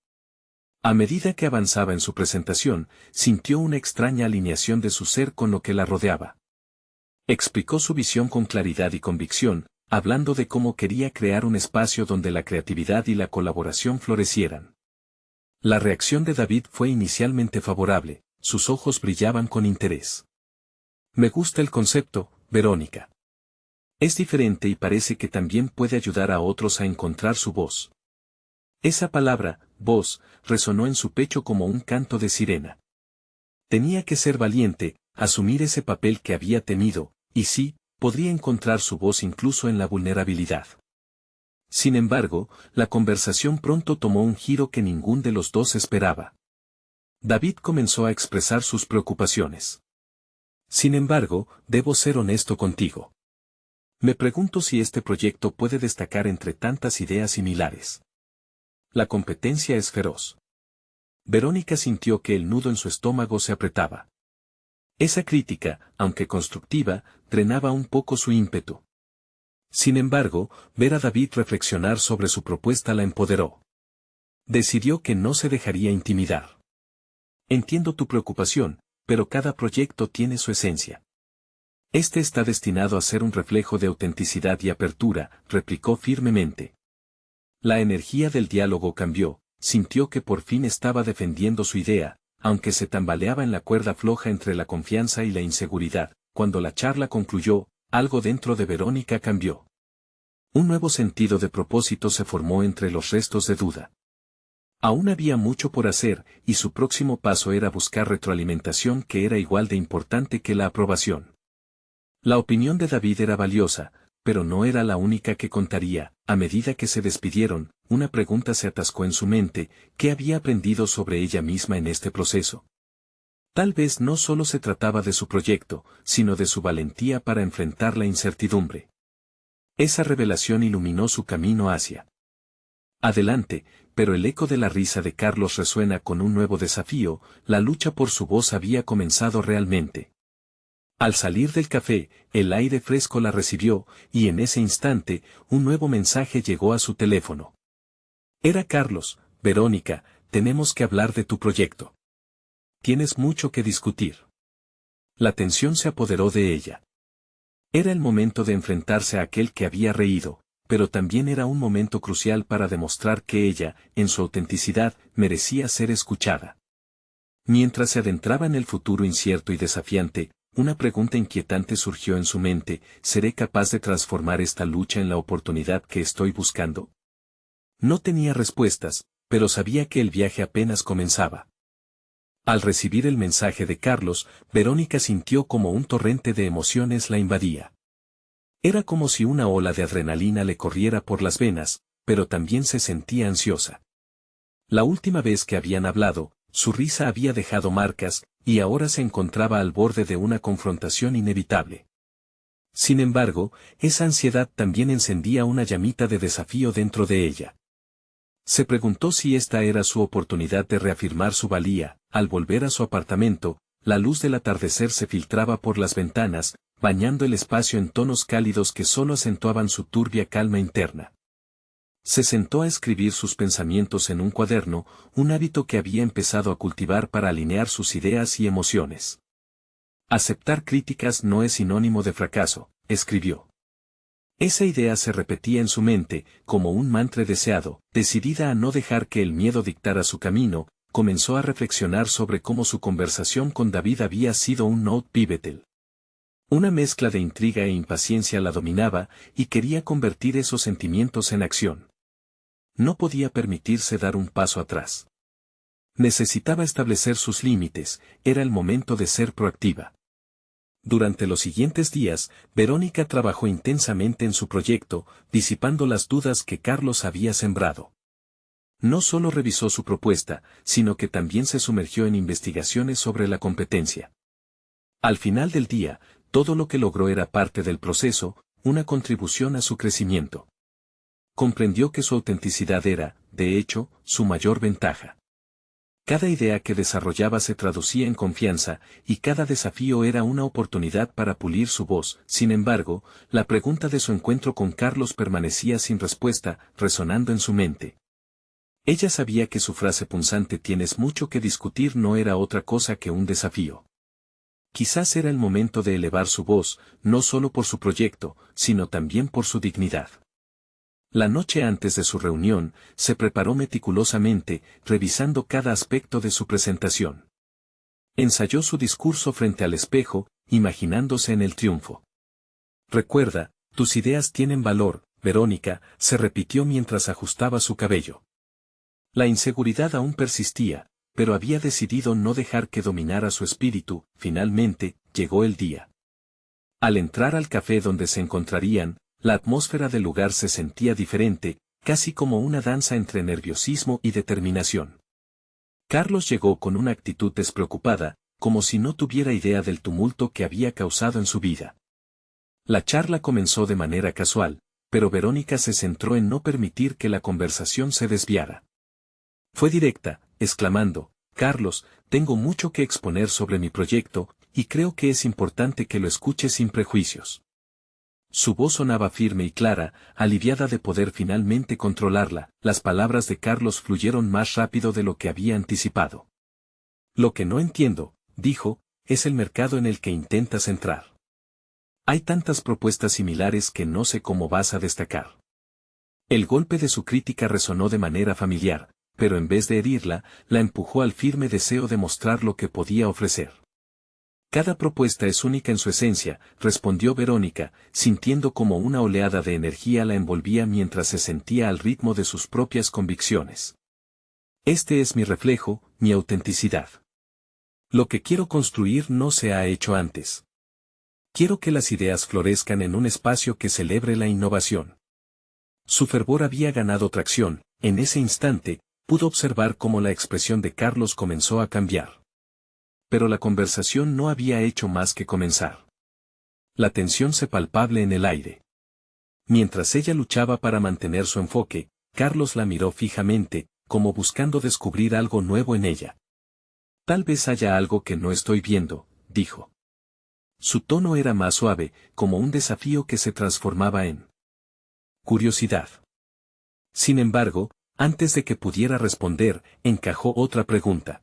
A medida que avanzaba en su presentación, sintió una extraña alineación de su ser con lo que la rodeaba. Explicó su visión con claridad y convicción, hablando de cómo quería crear un espacio donde la creatividad y la colaboración florecieran. La reacción de David fue inicialmente favorable, sus ojos brillaban con interés. Me gusta el concepto, Verónica. Es diferente y parece que también puede ayudar a otros a encontrar su voz. Esa palabra, voz, resonó en su pecho como un canto de sirena. Tenía que ser valiente, asumir ese papel que había tenido, y sí, podría encontrar su voz incluso en la vulnerabilidad. Sin embargo, la conversación pronto tomó un giro que ningún de los dos esperaba. David comenzó a expresar sus preocupaciones. Sin embargo, debo ser honesto contigo. Me pregunto si este proyecto puede destacar entre tantas ideas similares. La competencia es feroz. Verónica sintió que el nudo en su estómago se apretaba. Esa crítica, aunque constructiva, drenaba un poco su ímpetu. Sin embargo, ver a David reflexionar sobre su propuesta la empoderó. Decidió que no se dejaría intimidar. Entiendo tu preocupación, pero cada proyecto tiene su esencia. Este está destinado a ser un reflejo de autenticidad y apertura, replicó firmemente. La energía del diálogo cambió, sintió que por fin estaba defendiendo su idea, aunque se tambaleaba en la cuerda floja entre la confianza y la inseguridad. Cuando la charla concluyó, algo dentro de Verónica cambió. Un nuevo sentido de propósito se formó entre los restos de duda. Aún había mucho por hacer, y su próximo paso era buscar retroalimentación que era igual de importante que la aprobación. La opinión de David era valiosa, pero no era la única que contaría. A medida que se despidieron, una pregunta se atascó en su mente: ¿qué había aprendido sobre ella misma en este proceso? Tal vez no solo se trataba de su proyecto, sino de su valentía para enfrentar la incertidumbre. Esa revelación iluminó su camino hacia adelante, pero el eco de la risa de Carlos resuena con un nuevo desafío. La lucha por su voz había comenzado realmente. Al salir del café, el aire fresco la recibió, y en ese instante, un nuevo mensaje llegó a su teléfono. Era Carlos: Verónica, tenemos que hablar de tu proyecto. Tienes mucho que discutir. La tensión se apoderó de ella. Era el momento de enfrentarse a aquel que había reído, pero también era un momento crucial para demostrar que ella, en su autenticidad, merecía ser escuchada. Mientras se adentraba en el futuro incierto y desafiante, una pregunta inquietante surgió en su mente: ¿seré capaz de transformar esta lucha en la oportunidad que estoy buscando? No tenía respuestas, pero sabía que el viaje apenas comenzaba. Al recibir el mensaje de Carlos, Verónica sintió como un torrente de emociones la invadía. Era como si una ola de adrenalina le corriera por las venas, pero también se sentía ansiosa. La última vez que habían hablado, su risa había dejado marcas, y ahora se encontraba al borde de una confrontación inevitable. Sin embargo, esa ansiedad también encendía una llamita de desafío dentro de ella. Se preguntó si esta era su oportunidad de reafirmar su valía. Al volver a su apartamento, la luz del atardecer se filtraba por las ventanas, bañando el espacio en tonos cálidos que solo acentuaban su turbia calma interna. Se sentó a escribir sus pensamientos en un cuaderno, un hábito que había empezado a cultivar para alinear sus ideas y emociones. Aceptar críticas no es sinónimo de fracaso, escribió. Esa idea se repetía en su mente, como un mantra deseado. Decidida a no dejar que el miedo dictara su camino, comenzó a reflexionar sobre cómo su conversación con David había sido un note pivotal. Una mezcla de intriga e impaciencia la dominaba, y quería convertir esos sentimientos en acción. No podía permitirse dar un paso atrás. Necesitaba establecer sus límites, era el momento de ser proactiva. Durante los siguientes días, Verónica trabajó intensamente en su proyecto, disipando las dudas que Carlos había sembrado. No solo revisó su propuesta, sino que también se sumergió en investigaciones sobre la competencia. Al final del día, todo lo que logró era parte del proceso, una contribución a su crecimiento. Comprendió que su autenticidad era, de hecho, su mayor ventaja. Cada idea que desarrollaba se traducía en confianza, y cada desafío era una oportunidad para pulir su voz. Sin embargo, la pregunta de su encuentro con Carlos permanecía sin respuesta, resonando en su mente. Ella sabía que su frase punzante «tienes mucho que discutir» no era otra cosa que un desafío. Quizás era el momento de elevar su voz, no solo por su proyecto, sino también por su dignidad. La noche antes de su reunión, se preparó meticulosamente, revisando cada aspecto de su presentación. Ensayó su discurso frente al espejo, imaginándose en el triunfo. «Recuerda, tus ideas tienen valor, Verónica», se repitió mientras ajustaba su cabello. La inseguridad aún persistía, pero había decidido no dejar que dominara su espíritu. Finalmente, llegó el día. Al entrar al café donde se encontrarían, la atmósfera del lugar se sentía diferente, casi como una danza entre nerviosismo y determinación. Carlos llegó con una actitud despreocupada, como si no tuviera idea del tumulto que había causado en su vida. La charla comenzó de manera casual, pero Verónica se centró en no permitir que la conversación se desviara. Fue directa, exclamando: «Carlos, tengo mucho que exponer sobre mi proyecto, y creo que es importante que lo escuches sin prejuicios». Su voz sonaba firme y clara, aliviada de poder finalmente controlarla. Las palabras de Carlos fluyeron más rápido de lo que había anticipado. «Lo que no entiendo», dijo, «es el mercado en el que intentas entrar. Hay tantas propuestas similares que no sé cómo vas a destacar». El golpe de su crítica resonó de manera familiar, pero en vez de herirla, la empujó al firme deseo de mostrar lo que podía ofrecer. Cada propuesta es única en su esencia, respondió Verónica, sintiendo como una oleada de energía la envolvía mientras se sentía al ritmo de sus propias convicciones. Este es mi reflejo, mi autenticidad. Lo que quiero construir no se ha hecho antes. Quiero que las ideas florezcan en un espacio que celebre la innovación. Su fervor había ganado tracción. En ese instante, pudo observar cómo la expresión de Carlos comenzó a cambiar. Pero la conversación no había hecho más que comenzar. La tensión se palpable en el aire. Mientras ella luchaba para mantener su enfoque, Carlos la miró fijamente, como buscando descubrir algo nuevo en ella. Tal vez haya algo que no estoy viendo, dijo. Su tono era más suave, como un desafío que se transformaba en curiosidad. Sin embargo, antes de que pudiera responder, encajó otra pregunta.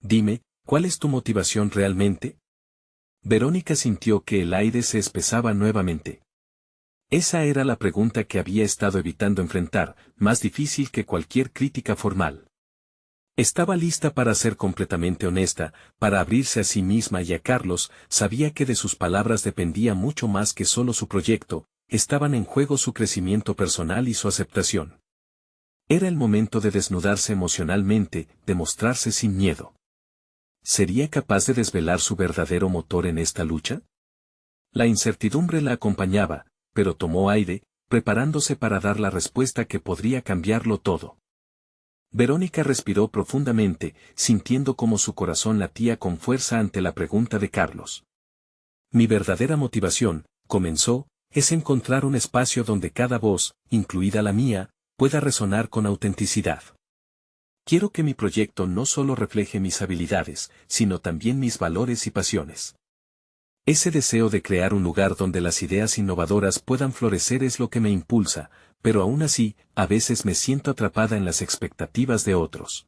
Dime, ¿cuál es tu motivación realmente? Verónica sintió que el aire se espesaba nuevamente. Esa era la pregunta que había estado evitando enfrentar, más difícil que cualquier crítica formal. Estaba lista para ser completamente honesta, para abrirse a sí misma y a Carlos. Sabía que de sus palabras dependía mucho más que solo su proyecto, estaban en juego su crecimiento personal y su aceptación. Era el momento de desnudarse emocionalmente, de mostrarse sin miedo. ¿Sería capaz de desvelar su verdadero motor en esta lucha? La incertidumbre la acompañaba, pero tomó aire, preparándose para dar la respuesta que podría cambiarlo todo. Verónica respiró profundamente, sintiendo cómo su corazón latía con fuerza ante la pregunta de Carlos. Mi verdadera motivación, comenzó, es encontrar un espacio donde cada voz, incluida la mía, pueda resonar con autenticidad. Quiero que mi proyecto no solo refleje mis habilidades, sino también mis valores y pasiones. Ese deseo de crear un lugar donde las ideas innovadoras puedan florecer es lo que me impulsa, pero aún así, a veces me siento atrapada en las expectativas de otros.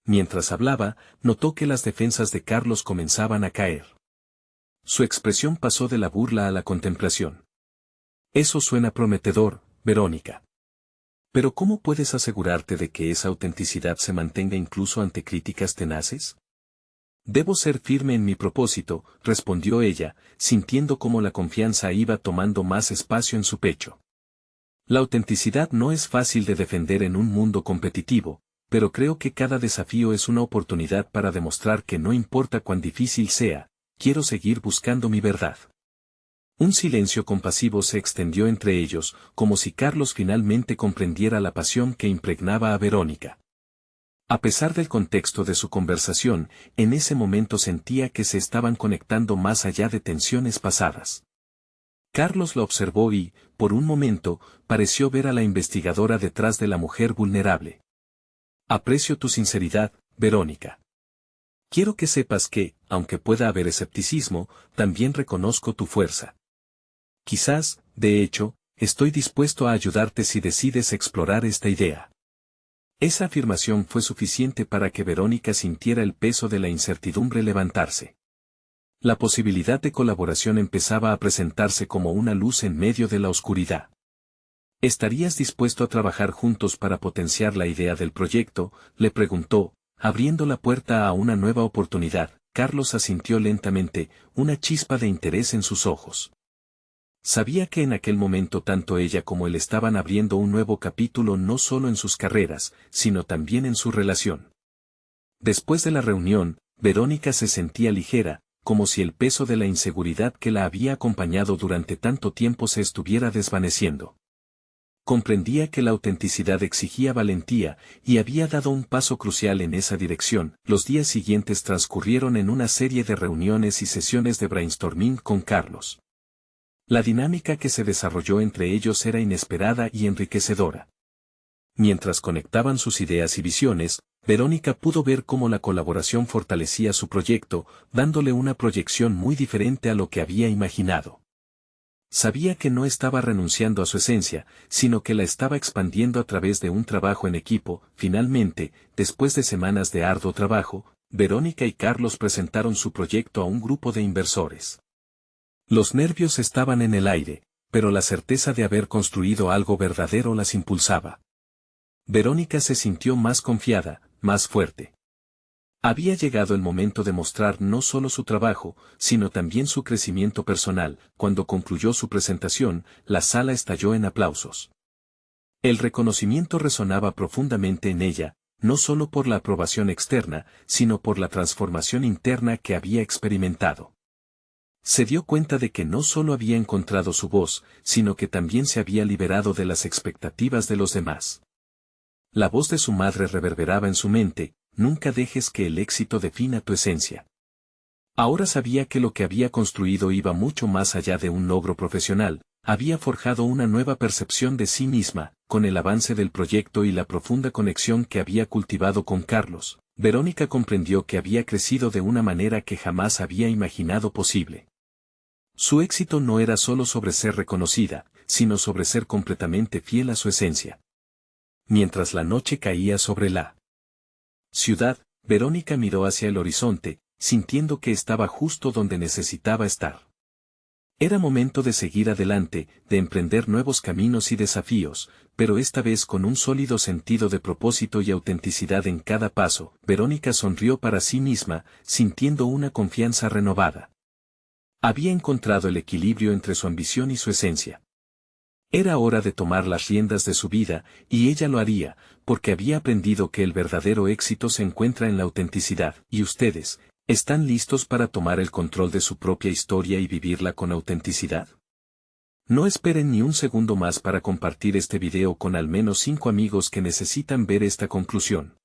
Mientras hablaba, notó que las defensas de Carlos comenzaban a caer. Su expresión pasó de la burla a la contemplación. Eso suena prometedor, Verónica. Pero ¿cómo puedes asegurarte de que esa autenticidad se mantenga incluso ante críticas tenaces? Debo ser firme en mi propósito, respondió ella, sintiendo cómo la confianza iba tomando más espacio en su pecho. La autenticidad no es fácil de defender en un mundo competitivo, pero creo que cada desafío es una oportunidad para demostrar que no importa cuán difícil sea, quiero seguir buscando mi verdad. Un silencio compasivo se extendió entre ellos, como si Carlos finalmente comprendiera la pasión que impregnaba a Verónica. A pesar del contexto de su conversación, en ese momento sentía que se estaban conectando más allá de tensiones pasadas. Carlos la observó y, por un momento, pareció ver a la investigadora detrás de la mujer vulnerable. Aprecio tu sinceridad, Verónica. Quiero que sepas que, aunque pueda haber escepticismo, también reconozco tu fuerza. Quizás, de hecho, estoy dispuesto a ayudarte si decides explorar esta idea. Esa afirmación fue suficiente para que Verónica sintiera el peso de la incertidumbre levantarse. La posibilidad de colaboración empezaba a presentarse como una luz en medio de la oscuridad. ¿Estarías dispuesto a trabajar juntos para potenciar la idea del proyecto?, le preguntó, abriendo la puerta a una nueva oportunidad. Carlos asintió lentamente, una chispa de interés en sus ojos. Sabía que en aquel momento tanto ella como él estaban abriendo un nuevo capítulo no solo en sus carreras, sino también en su relación. Después de la reunión, Verónica se sentía ligera, como si el peso de la inseguridad que la había acompañado durante tanto tiempo se estuviera desvaneciendo. Comprendía que la autenticidad exigía valentía, y había dado un paso crucial en esa dirección. Los días siguientes transcurrieron en una serie de reuniones y sesiones de brainstorming con Carlos. La dinámica que se desarrolló entre ellos era inesperada y enriquecedora. Mientras conectaban sus ideas y visiones, Verónica pudo ver cómo la colaboración fortalecía su proyecto, dándole una proyección muy diferente a lo que había imaginado. Sabía que no estaba renunciando a su esencia, sino que la estaba expandiendo a través de un trabajo en equipo. Finalmente, después de semanas de arduo trabajo, Verónica y Carlos presentaron su proyecto a un grupo de inversores. Los nervios estaban en el aire, pero la certeza de haber construido algo verdadero las impulsaba. Verónica se sintió más confiada, más fuerte. Había llegado el momento de mostrar no solo su trabajo, sino también su crecimiento personal. Cuando concluyó su presentación, la sala estalló en aplausos. El reconocimiento resonaba profundamente en ella, no solo por la aprobación externa, sino por la transformación interna que había experimentado. Se dio cuenta de que no solo había encontrado su voz, sino que también se había liberado de las expectativas de los demás. La voz de su madre reverberaba en su mente: nunca dejes que el éxito defina tu esencia. Ahora sabía que lo que había construido iba mucho más allá de un logro profesional, había forjado una nueva percepción de sí misma. Con el avance del proyecto y la profunda conexión que había cultivado con Carlos, Verónica comprendió que había crecido de una manera que jamás había imaginado posible. Su éxito no era solo sobre ser reconocida, sino sobre ser completamente fiel a su esencia. Mientras la noche caía sobre la ciudad, Verónica miró hacia el horizonte, sintiendo que estaba justo donde necesitaba estar. Era momento de seguir adelante, de emprender nuevos caminos y desafíos, pero esta vez con un sólido sentido de propósito y autenticidad en cada paso. Verónica sonrió para sí misma, sintiendo una confianza renovada. Había encontrado el equilibrio entre su ambición y su esencia. Era hora de tomar las riendas de su vida, y ella lo haría, porque había aprendido que el verdadero éxito se encuentra en la autenticidad. ¿Y ustedes, están listos para tomar el control de su propia historia y vivirla con autenticidad? No esperen ni un segundo más para compartir este video con al menos 5 amigos que necesitan ver esta conclusión.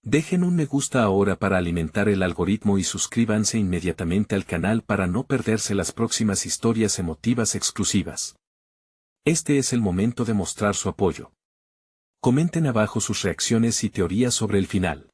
Dejen un me gusta ahora para alimentar el algoritmo y suscríbanse inmediatamente al canal para no perderse las próximas historias emotivas exclusivas. Este es el momento de mostrar su apoyo. Comenten abajo sus reacciones y teorías sobre el final.